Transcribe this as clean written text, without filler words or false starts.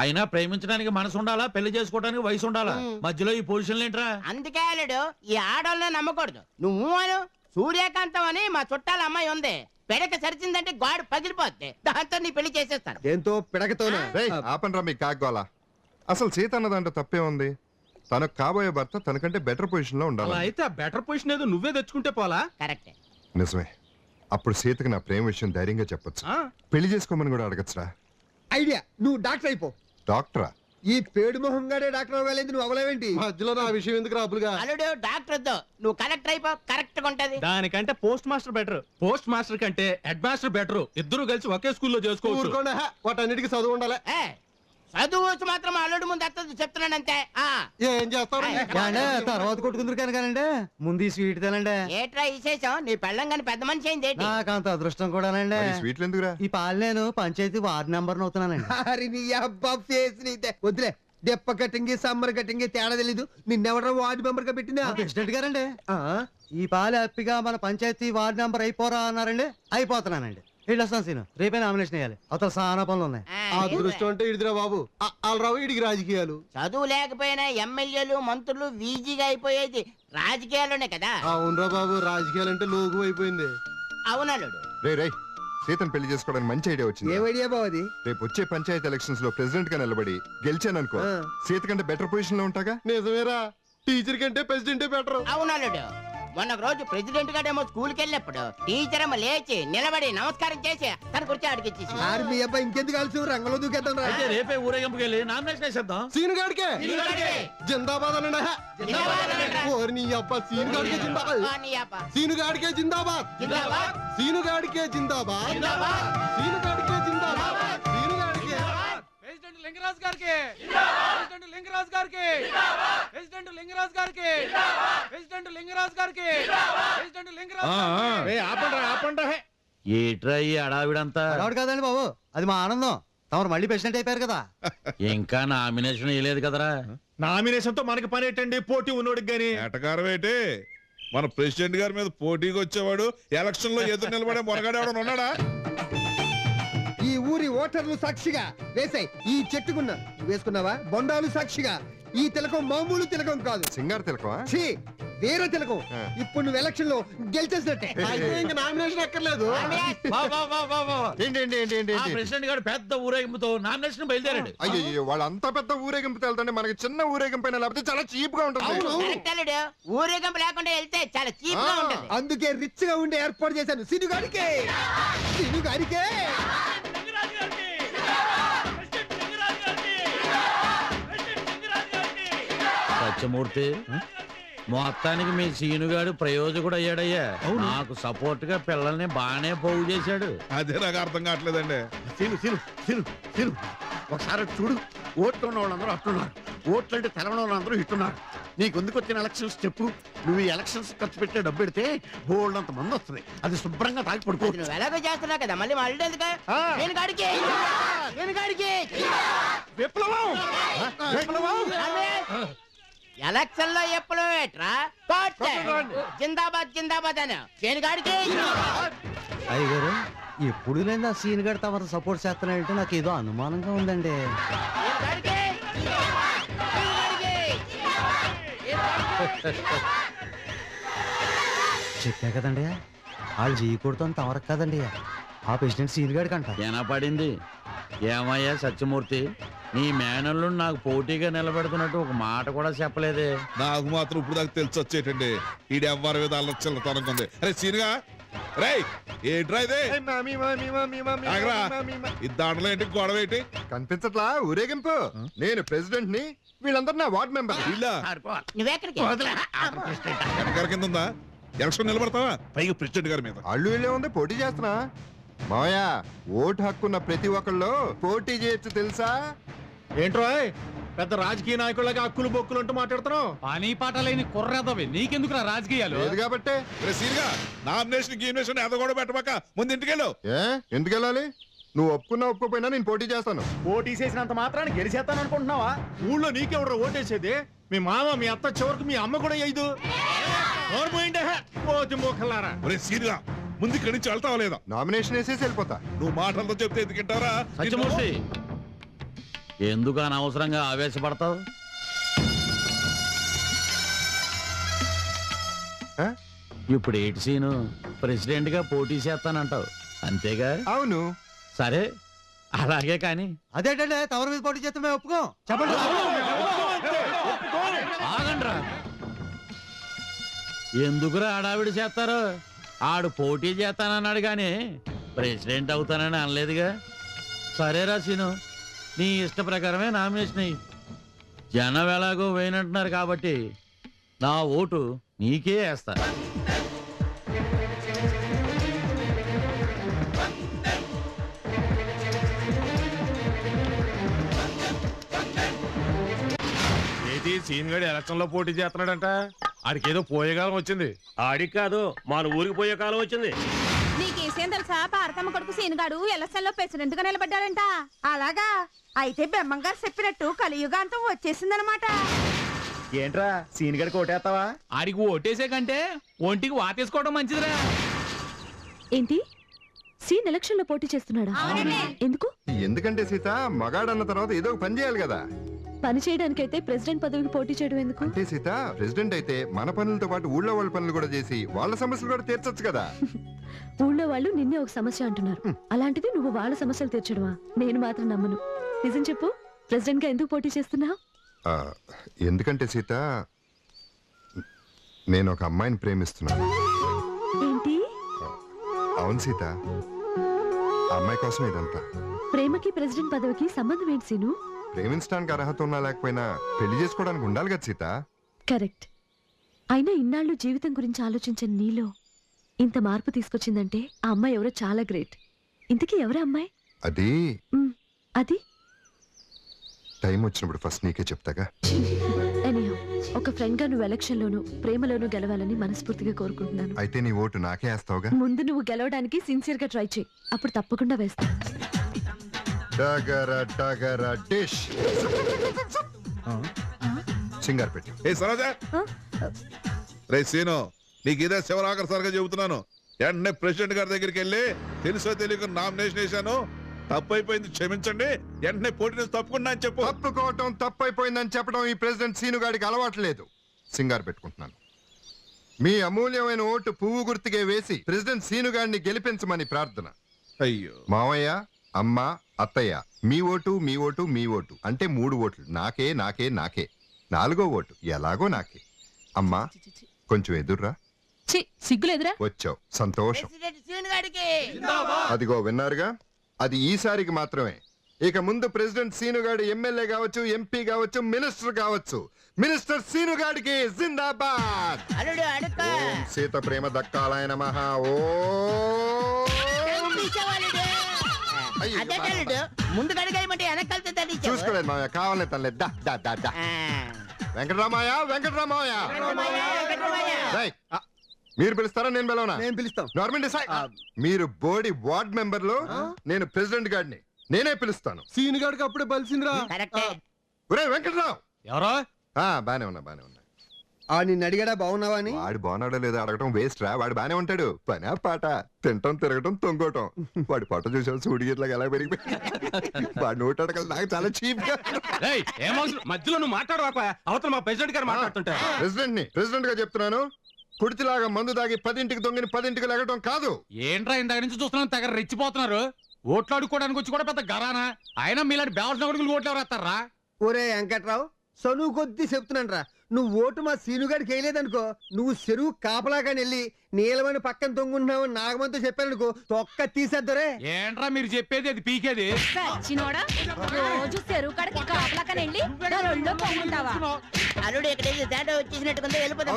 అయినా ప్రేమించడానికి మనసు ఉండాలా, పెళ్లి చేసుకోవడానికి వయసు ఉండాలా, మధ్యలో ఈ పొజిషన్లు ఏంట్రా? అందుకే అల్లుడు ఈ ఆడోళ్ళని నమ్మకూడదు. నువ్వు అను సూర్యకాంతం అని మా చుట్టాల అమ్మాయి ఉంది. పెడక సరిచిందంటే గాడు పగిలిపోద్ది. దాంతో నీ పెళ్లి చేసేస్తాను. దేంతో పిడకతోనా? ఆపండ్రా మీ కాగ్గోలా. అసలు సీత అన్నదంటే తప్పే ఉంది. తనకు కాబోయే భర్త తనకంటే బెటర్ పొజిషన్ లో ఉండాలి. అయితే ఆ బెటర్ పొజిషన్ ఏదో నువ్వే తెచ్చుకుంటే పోలా. కరెక్టే. నిజమే. అప్పుడు సీతకి నా ప్రేమ విషయం ధైర్యంగా చెప్పొచ్చు. పెళ్లి చేసుకోమని కూడా అడగచ్చురా. ఐడియా, నువ్వు డాక్టర్ అయిపో. డాక్టరా? ఈ పేడు మొహంగాడే డాక్టర్ అవ్వాలేదు, నువ్వు అవ్వలేవేంటి? మధ్యలో నా విషయం ఎందుకు రాబులుగా? అల్లుడు డాక్టర్ వద్దు, నువ్వు కలెక్టర్ అయిపో, కరెక్ట్ గా ఉంటది. దానికంటే post master better. Post master కంటే హెడ్ మాస్టర్ బెటర్. ఇద్దరు కలిసి ఒకే స్కూల్లో చేసుకోవచ్చు. వాటన్నిటికీ చదువు ఉండాలి. చదువు మాత్రం అల్లుడు ముందు ఎత్తదు చెప్తున్నాను అంతే. ఏం చేస్తావు? తర్వాత కొట్టుకుందరు కనుకనండి, ముందు ఈ స్వీట్ తినండి. ఏట్రా విశేషం? నీ పెళ్ళం కానీ పెద్ద మనిషి అయింది ఏంటి? నాకంత అదృష్టం కూడానండి. స్వీట్లు ఎందుకురా? ఈ పాలు నేను పంచాయతీ వార్డు నెంబర్ అవుతున్నానండి. అరే నీ అబ్బా ఫేస్ నీతే వదిలే. దెప్ప కటింగ్ సమ్మర్ కటింగ్ తేడా తెలీదు. నిన్నెవరో వార్డు మెంబర్ గా పెట్టిందా? ప్రెసిడెంట్ గారండి. ఈ పాలు హ్యాపీగా మన పంచాయతీ వార్డు నెంబర్ అయిపోరా అన్నారండి, అయిపోతున్నానండి. వెళ్ళొస్తాను సీను, రేపే నామినేషన్ వేయాలి. అవతల చాలా పనులు ఉన్నాయి. అదృష్టం అంటే ఇడిదిరా బాబు. రావు ఇడికి రాజకీయాలు. చదువు లేకపోయినా ఎమ్మెల్యేలు మంత్రులు వీజీగా అయిపోయేది రాజకీయాల్లోనే కదా. అవునరా బాబు, రాజకీయాలు అంటే లోకు అయిపోయింది. అవునల్లుడు. రే సీతను పెళ్లి చేసుకోవడానికి మంచి ఐడియా వచ్చింది. ఏం ఐడియా బావ అది? రేపు వచ్చే పంచాయతీ ఎలక్షన్స్ లో ప్రెసిడెంట్ గా నిలబడి గెలిచాననుకో, సీత కంటే బెటర్ పొజిషన్ లో ఉంటాగా. నిజమేరా, టీచర్ కంటే ప్రెసిడెంటే బెటర్. అవునల్లుడు. మొన్న రోజు ప్రెసిడెంట్ గారేమో స్కూల్కి వెళ్ళినప్పుడు టీచర్ ఏమో లేచి నిలబడి నమస్కారం చేసి తన కుర్చీ అడిగిచ్చేసి. మీ అబ్బాయి ఇంకెందుకు కలిసి రంగంలో దూకేద్దాం రా. అయితే రేపే ఊరేగింపుకి వెళ్ళి నామినేషన్ వేసేద్దాం. సీనుగాడికే జిందాబాద్ అనండి. నీ అబ్బా సీనుగాడికే జిందాబాద్. సీనుగాడికే జిందాబాద్. సీనుగాడికే జిందాబాద్. సీనుగాడికే జిందాబాద్. సీనుగాడికే. ప్రెసిడెంట్ లింగరాజ్ గారికి, ప్రెసిడెంట్ లింగరాజ్ గారికి, ప్రెసిడెంట్ లింగరాజ్ గారికి, ప్రెసిడెంట్ లింగరాజ్ గారికి, ప్రెసిడెంట్ లింగరాజ్. ఆపండి. ఏట్రా ఈ అడావిడంతా? అడవాడు కాదండి బాబు, అది మా ఆనందం. తమరు మళ్ళీ ప్రెసిడెంట్ అయిపోయారు కదా. ఇంకా నామినేషన్ వేయలేదు కదరా? నామినేషన్ తో మనకి పని ఏంటండి? పోటీ ఉన్నోడికి గాని. ఎటకారం ఏంటి? మన ప్రెసిడెంట్ గారి మీద పోటీకి వచ్చేవాడు ఎలక్షన్ లో ఎదురు నిలబడే మొనగాడేవాడు ఉన్నాడా? ఈ ఊరి ఓటర్లు సాక్షిగా వేసాయి. ఈ చెట్టుకున్న వేసుకున్నావా? బొండాలు సాక్షిగా ఈ తిలకం మామూలు తిలకం కాదు, సింగారు తిలకమా? వేరే తిలకం. ఇప్పుడు నువ్వు ఎలక్షన్ లో గెలిచేసినట్టే. నామినేషన్ ఎక్కర్లేదు. ప్రెసిడెంట్ గారు పెద్ద ఊరేగింపుతో నామినేషన్ బయలుదేరాడు. అయ్యో, వాళ్ళు అంత పెద్ద ఊరేగింపు వెళ్తుంటే మనకి చిన్న ఊరేగింపు అయినా లేకపోతే చాలా చీప్ గా ఉంటుంది. ఊరేగింపు లేకుండా వెళ్తే చాలా చీప్ గా ఉంటుంది. అందుకే రిచ్ గా ఉండే ఏర్పాటు చేశాను. సినుగాడికే సత్యమూర్తి, మొత్తానికి మీ సీనుగాడు ప్రయోజకుడు అయ్యాడయ్యా. నాకు సపోర్ట్ గా పిల్లల్ని బాగానే పోగు చేశాడు. అదే నాకు అర్థం కావట్లేదండి. ఒకసారి చూడు, ఓట్లు ఉన్న వాళ్ళందరూ అట్టున్నారు, ఓట్లు అంటే తెలవని వాళ్ళందరూ ఇట్టున్నారు. నీకు ఎందుకు వచ్చిన ఎలక్షన్స్ చెప్పు. నువ్వు ఈ ఎలక్షన్స్ ఖర్చు పెట్టే డబ్బు పెడితే బోల్డ్ అంత మంది వస్తుంది. అది శుభ్రంగా తాగి పడుకో. నువ్వు ఎలాగో చేస్తున్నావు కదా, మళ్ళీ మళ్ళీ ఎందుకు? ఎలక్షన్ లో ఎప్పుడు జిందాబాద్ జిందాబాద్ అని దేనికాడికి. అయ్యగారు, ఎప్పుడు లేదా సీన్ గడి తమరు సపోర్ట్ చేస్తున్నాడంటే నాకు ఏదో అనుమానంగా ఉందండి. చెప్పా కదండి, వాళ్ళు చేయకూడదు తమరకు కదండి. ఆ ప్రెసిడెంట్ సీన్ గడికి అంట. ఏనా పడింది. ఏమయ్యా సత్యమూర్తి, నీ మేనల్లు నాకు పోటీగా నిలబెడుతున్నట్టు ఒక మాట కూడా చెప్పలేదే. నాకు మాత్రం ఇప్పుడు దాకా తెలిసి వచ్చేటండి. ఈడు ఎవ్వరి మీద చిల్లతనంగా ఉంది. అరే సీనుగా, రే ఏంట్రా ఇదే? ఈ దాంట్లో ఏంటి, గొడవ ఏంటి? కనిపించట్లా ఊరేగింపు? నేను ప్రెసిడెంట్ ని, వీళ్ళందరూ నా వార్డ్ మెంబర్. నువ్వెక్కడికి? వెనకాల కింద ఉందా? ఎలక్షన్ నిలబడతావా? పైగా ప్రెసిడెంట్ గారి మీద. అల్లు వీళ్ళే ఉంది, పోటీ చేస్తున్నా. మావయ్య, ఓటు హక్కున్న ప్రతి ఒక్కళ్ళు పోటీ చేయొచ్చు తెలుసా? ఏంట్రో పెద్ద రాజకీయ నాయకులకి హక్కులు బొక్కులు అంటూ మాట్లాడుతున్నావు. పని పాట లేని కుర్రదవి, నీకెందుకు రాజకీయాలు? లేదు కాబట్టి. నామినేషన్ ఎద కూడా పెట్టబాక, ముందు ఇంటికెళ్ళు. ఎందుకు వెళ్ళాలి? నువ్వు ఒప్పుకున్నా ఒప్పుకోపోయినా నేను పోటీ చేస్తాను. పోటీ చేసినంత మాత్రాన్ని గెలిచేస్తాను అనుకుంటున్నావా? ఊళ్ళో నీకెవరు ఓటేసేది? మీ మామ, మీ అత్త, చివరికి మీ అమ్మ కూడా వేయదు. మోకలారా. ముందు ఇక్కడి నుంచి వెళ్తావా లేదా? నామినేషన్ వేసేసి వెళ్ళిపోతా. నువ్వు మాటలతో చెప్తే ఎందుకంటారా? సత్యమూర్తి, ఎందుకు అనవసరంగా ఆవేశపడతావు? ఆ? ఇప్పుడు ఏటి సీను ప్రెసిడెంట్ గా పోటీ చేస్తానంటావు అంతేగా? అవును. సరే అలాగే కానీ అదేంటంటే తవర మీద పోటీ చేస్తే మేము ఒప్పుకోం. చెప్పండి. ఆగండ్రా. ఎందుకురా ఆడావిడి చేస్తారు? ఆడు పోటీ చేస్తానన్నాడు కానీ ప్రెసిడెంట్ అవుతానని అనలేదుగా. సరేరా సీను, నీ ఇష్ట ప్రకారమే నామినేషన్ అయ్యి. జనం ఎలాగో వేయనంటున్నారు కాబట్టి నా ఓటు నీకే వేస్తా. సీన్ గడి ఎలక్షన్ లో పోటీ చేస్తున్నాడంట. ఆడికి ఏదో పోయే కాలం వచ్చింది. ఆడికి కాదు, మన ఊరికి పోయే కాలం వచ్చింది. నీకేసేం తెలుసా? పార్తమ్మ కొడుకు సీనుగాడు ఎలక్షన్ లో ప్రెసిడెంట్ గా నిలబడ్డాడంట. అలాగా? అయితే బెమ్మంగారు చెప్పినట్టు కలియుగాంతం వచ్చేసిందనమాట. ఏంట్రా సీన్ గడికి ఓటేస్తావా? ఆడికి ఓటేసే కంటే ఒంటికి వాతేసుకోవడం మంచిదిరా. ఏంటి? సీన్ ఎలక్షన్ లో పోటీ చేస్తున్నాడా? ఎందుకు? ఎందుకంటే సీత మగాడన్న తర్వాత ఏదో ఒక పని చేయాలి కదా. పని చేయడానికైతే ప్రెసిడెంట్ పదవికి పోటీ చేయడం ఎందుకు? అంటే సీత ప్రెసిడెంట్ అయితే మన పనులతో పాటు ఊళ్ళో వాళ్ళ పనులు కూడా చేసి వాళ్ళ సమస్యలు కూడా తీర్చొచ్చు కదా. ఊళ్ళో వాళ్ళు నిన్నే ఒక సమస్య అంటున్నారు. అలాంటిది నువ్వు వాళ్ళ సమస్యలు తీర్చడమా? నేను మాత్రం నమ్మను. నిజం చెప్పు, ప్రెసిడెంట్ గా ఎందుకు పోటీ చేస్తున్నావు? ఎందుకంటే సీత నేను ఒక అమ్మాయిని ప్రేమిస్తున్నాను. ఏంటి? అవును సీత, ఆ అమ్మాయి కోసం ఇదంతా. ప్రేమకి ప్రెసిడెంట్ పదవికి సంబంధం ఏంటి సీను? ప్రేమించడానికి అర్హత ఉన్నా లేకపోయినా పెళ్లి చేసుకోవడానికి ఉండాలి కదా సీత. కరెక్ట్. అయినా ఇన్నాళ్ళు జీవితం గురించి ఆలోచించిన నీలో ఇంత మార్పు తీసుకొచ్చిందంటే ఆ అమ్మాయి ఎవరో చాలా గ్రేట్. ఇంతకీ ఎవరా అమ్మాయి? అది అది టైం వచ్చినప్పుడు ఫస్ట్ నీకే చెప్తాగా. ఎనీహౌ, ఒక ఫ్రెండ్ గా నువ్వు ఎలక్షన్ లోను ప్రేమలోను గెలవాలని మనస్ఫూర్తిగా కోరుకుంటున్నాను. అయితే నీ ఓటు నాకే వేస్తావుగా. ముందు నువ్వు గెలవడానికి సిన్సియర్ గా ట్రై చేయి, అప్పుడు తప్పకుండా వేస్తా. డిష్ సింగార్ పెట్టి. ఏ సరోజా, రే సీను, నీకు ఇదే శివరాకర్సారిగా చెబుతున్నాను. వెంటనే ప్రెసిడెంట్ గారి దగ్గరికి వెళ్ళి తెలుసో తెలియక నామినేషన్ వేశాను, తప్పైపోయింది, క్షమించండి, వెంటనే పోటీ నుంచి తప్పుకున్నా అని చెప్పు. తప్పుకోవటం తప్పైపోయిందని చెప్పడం ఈ ప్రెసిడెంట్ సీను గారికి అలవాట్లేదు. సింగార్ పెట్టుకుంటున్నాను. మీ అమూల్యమైన ఓటు పువ్వు గుర్తుకే వేసి ప్రెసిడెంట్ సీను గారిని గెలిపించమని ప్రార్థన. అయ్యో. మావయ్య, అమ్మ, అత్తయ్య, మీ ఓటు మీ ఓటు మీ ఓటు అంటే 3 ఓట్లు. నాకే నాకే నాకే. 4వ ఓటు ఎలాగో నాకే. అమ్మా కొంచెం ఎదుర్రా. సిగ్గులేదురా? వచ్చావు, సంతోషం. అదిగో విన్నారుగా, అది ఈసారికి మాత్రమే. ఇక ముందు ప్రెసిడెంట్ సీనుగాడు ఎమ్మెల్యే కావచ్చు, ఎంపీ కావచ్చు, మినిస్టర్ కావచ్చు. మినిస్టర్ సీనుగాడికి జిందాబాద్. ఓం సీత ప్రేమ దక్కాలయ నమః. ముందు గడిగేయమంటే వెనకాల చూసుకోలేదు మావయ్య, కావాలని తనలే. వెంకటరామయ్య, వెంకటరామయ్య. మీరు పిలుస్తారా నేను పిలవనా? నేను పిలుస్తాం. గవర్నమెంట్ మీరు బోర్డు వార్డ్ మెంబర్లు, నేను ప్రెసిడెంట్ గారిని, నేనే పిలుస్తాను. సీన్ గారికి అప్పుడే బలిసిందిరా. ఒరే వెంకటరావు. ఎవరో బానే ఉన్నా బానే ఉన్నా. ఆ నిన్ను అడిగాడా బాగున్నావా అని? వాడు బాగున్నాడో లేదో అడగటం వేస్ట్ రా. వాడు బానే ఉంటాడు. పనా పాట, తింటం తిరగటం తొంగటం. వాడి పొట్ట చూసాడు సూడిగిట్లా ఎలా పెరిగిపోయి. వాడు నోటి అడగలు నాకు చాలా చీప్ గా. మధ్యలో నువ్వు మాట్లాడు, అవతల మా ప్రెసిడెంట్ గారు మాట్లాడుతుంటా. ప్రెసిడెంట్ గా చెప్తున్నాను, కుడితిలాగా మందు దాగి 10ంటికి దొంగని 10ంటికి లెగటం కాదు. ఏంట్రా ఇందాక నుంచి చూస్తున్నాను, తెగ రెచ్చిపోతున్నారు. ఓట్లాడుకోవడానికి వచ్చి కూడా పెద్ద గరానా. అయినా మీలాంటి బేవసిన కొడుకులు ఓట్లు ఎవరు వేస్తారా? ఒరే వెంకట్రావు, చనువు కొద్దీ చెప్తున్నాను రా. నువ్వు ఓటు మా సీనుగాడికి వేయలేదనుకో, నువ్వు చెరువు కాపలాగాని వెళ్ళి నీలమని పక్కన తొంగుంటున్నావు నాగమంతో చెప్పానుకో, తొక్క తీసేద్దరే. ఏంట్రా మీరు చెప్పేది? అది పీకేది. రోజు చెరువు కాడికి కాపలాకని వెళ్ళి అల్లుడు ఎక్కడైతే తేడా వచ్చేసినట్టుకుందో వెళ్ళిపోతాం.